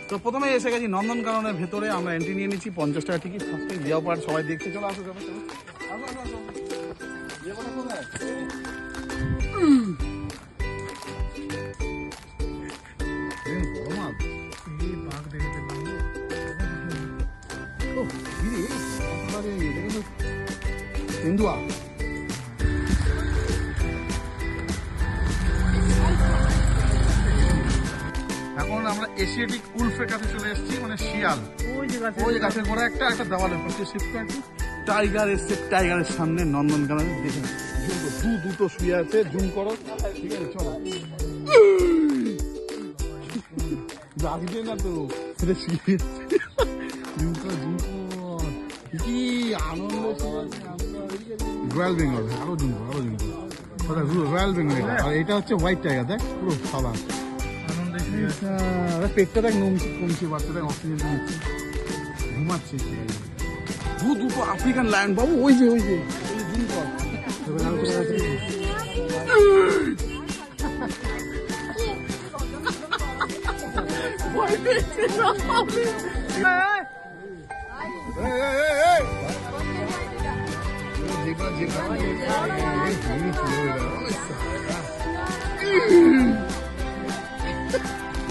তো প্রথমে এসে গেছি নন্দনকাননের ভেতরে, আমরা এন্ট্রি নিয়ে নিচ্ছি 50 টাকা টিকিট। ফার্স্টে জিও পার্ক সবাই দেখতে চলে আসো, চলো চলো তেন্দুয়া। এখন আমরা এশিয়াটিক উলফের কাছে চলে এসেছি, মানে শিয়াল। ওই গাছের পরে একটা দেওয়ালের পাশে শিফট করে টাইগার এসছে, টাইগারের সামনে নন্দনকানন দেখে দুটো শুয়ে আছে, জুম করো, ঠিক আছে চলো। আসবে না তো শুয়ে জুম কর, কি আনন্দ। রয়্যাল বেঙ্গল, আরো জুম করো, আরো জুম করো, রয়্যাল বেঙ্গল। আর এটা হচ্ছে হোয়াইট টাইগার, দেখ পুরো সাদা। পেটটা দেখ নমছে, কমছে, বাচ্চাটা অক্সিজেন নিচ্ছে, ঘুমাচ্ছে। দুটো আফ্রিকান লায়ন বাবু, ওই যে জুম কর।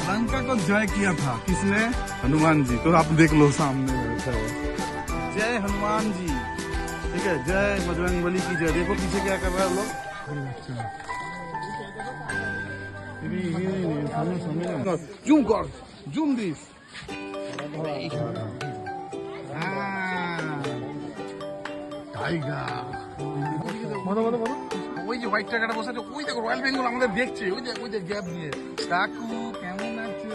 लंका को जय किया था किसने? हनुमान जी। तो आप देख लो सामने बैठा है, जय हनुमान जी, ठीक है, जय बजरंग बली की जय। देखो पीछे क्या कर रहा है लोग, जूम कर, जूम दिस। টাইগার, ওই যে হোয়াইট টাইগারটা বসে আছে, ওই দেখো রয়্যাল বেঙ্গল আমাদের দেখছে, ওই যে গ্যাপ দিয়ে। কাকু কেমন আছে?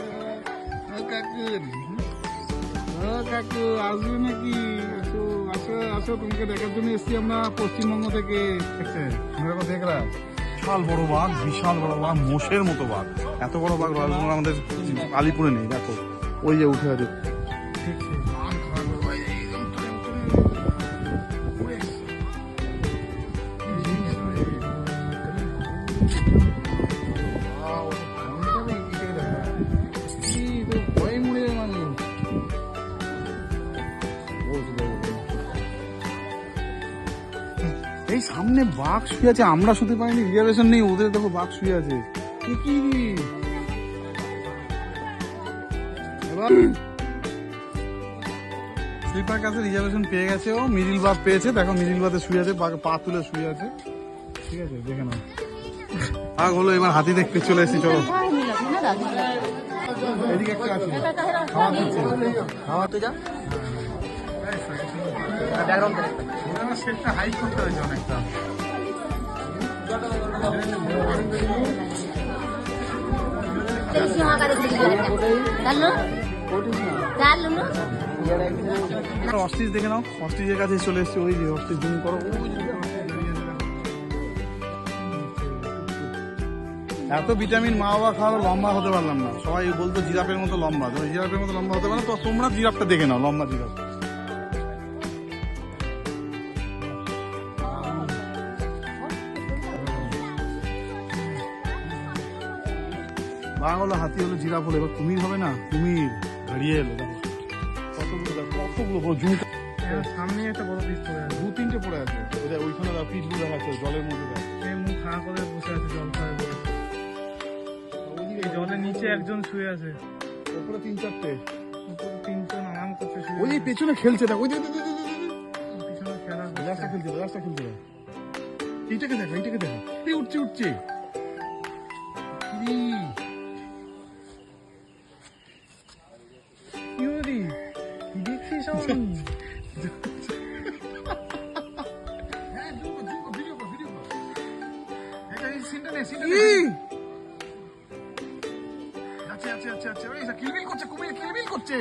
কাকু আসবে নাকি? আসো আসো আসো, তোমাকে দেখার জন্য এসছি আমরা পশ্চিমবঙ্গ থেকে। দেখ রা, বিশাল বড় বাঘ, বিশাল বড় বাঘ, মোষের মতো বাঘ। এত বড় বাঘ রয়্যাল বেঙ্গল আমাদের আলিপুরে নেই। দেখো ওই যে উঠে আছে, এই সামনে বাঘ শুয়ে আছে, আমরা শুতে পারিনি, রিজার্ভেশন নেই, ওদের দেখো বাঘ শুয়ে আছে। স্লিপার কাছে রিজার্ভেশন পেয়ে গেছে, ও মিডিল বাথ পেয়েছে, দেখো মিডিল বাথে শুয়ে আছে, পা তুলে শুয়ে আছে, ঠিক আছে দেখে নাও। বাঘ হলো, এবার হাতি দেখতে চলে এসেছি, চলো। এদিকে একটা আছে, খাওয়া দিচ্ছে, খাওয়া তো যা সেটটা হাইট করতে হয়েছে অনেকটা। অস্ট্রিচ দেখে নাও, অস্ট্রিচের কাছে চলে এসছে, ওই যে অস্ট্রিচ, জুম করো। এত ভিটামিন মা বাবা খাওয়ালো, লম্বা হতে পারলাম না। সবাই বলতো জিরাফের মতো লম্বা, তো জিরাফের মতো লম্বা হতে পারে, তো তোমরা জিরাফটা দেখে নাও, লম্বা জিরাফ। বাঘ হলো, হাতি হলো, জিরাফ হলো, এবার কুমির হবে না? কুমির দাঁড়িয়ে এলো, দেখো কতগুলো বড় জুম। সামনে একটা বড় পিস পড়ে আছে, 2-3টে পড়ে আছে, ওইখানে পিসগুলো দেখাচ্ছে জলের মধ্যে, মুখ হাঁ করে বসে আছে, জল খায় বলে। জলের নিচে একজন শুয়ে আছে, উপরে 3-4টে, উপরে 3জন আরাম করছে, ওই পেছনে খেলছে, দেখ ওই যে পিছনে খেলা, রাস্তা খেলছে, রাস্তা খেলছে। এইটাকে দেখো, এইটাকে দেখো, এই উঠছে উঠছে। কিলবিল করছে, কুমির কিলবিল করছে।